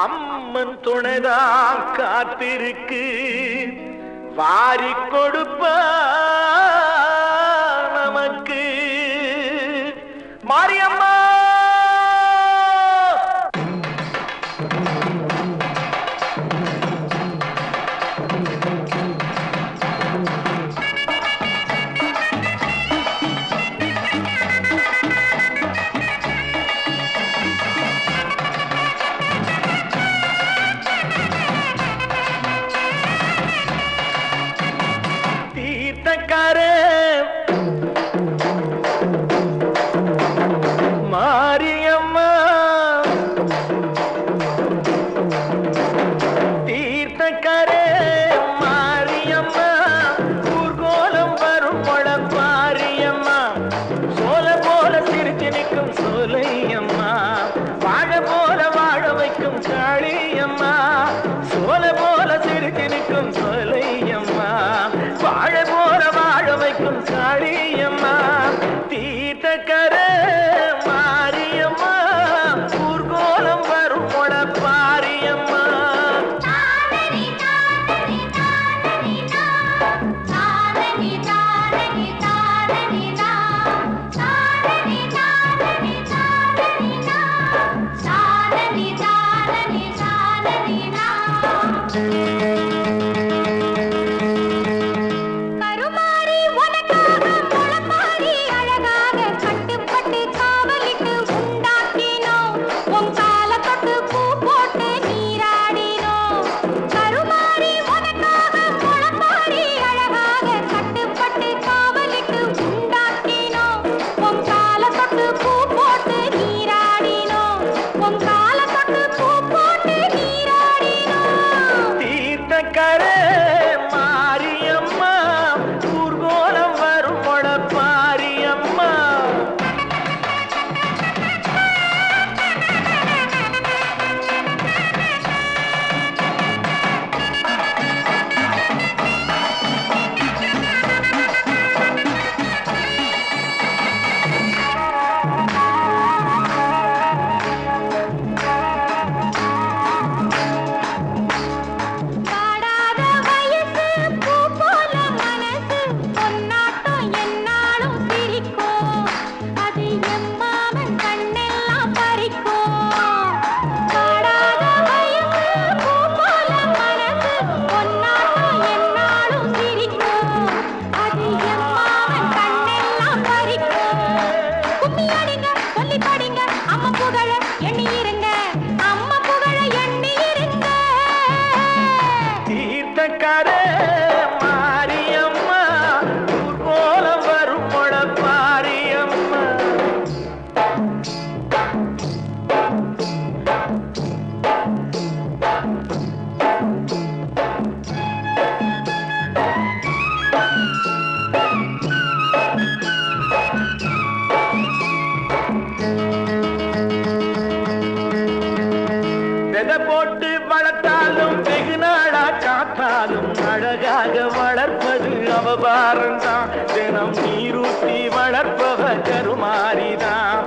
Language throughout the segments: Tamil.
அம்மன் துணைதான் காத்திருக்கு வாரி கொடுப்பா நமக்கு மாரியம்மா. மாரியம்மா தீர்த்தக்கரே மாரியம்மா ஊர்கோலம் வரும் மாரியம்மா சோல போல சிரித்து நிற்கும் சோலையம்மா வாழ போல வாழ வைக்கும் காளியம்மா சோல போல சிரித்து நிற்கும் சோலையம்மா வாழ போல வாழ வைக்கும் காளியம்மா தீர்த்தக்கரே மாரியம்மா ஊர்கோலம் வரும் பாரியம்மா. போட்டு வளர்த்தாலும் வெகு நாளா காத்தாலும் அழகாக வளர்ப்பது அவபாரம்தான் தினம் நீரூட்டி வளர்ப்பவ கருமாரிதான்.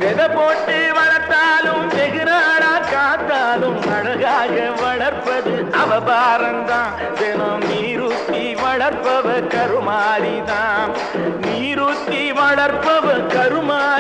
விதை போட்டு வளர்த்தாலும் வெகு நாளா காத்தாலும் அழகாக வளர்ப்பது அவபாரம்தான் தினம் நீரூட்டி வளர்ப்பவ கருமாரிதான். நீரூட்டி வளர்ப்பவ கருமாரி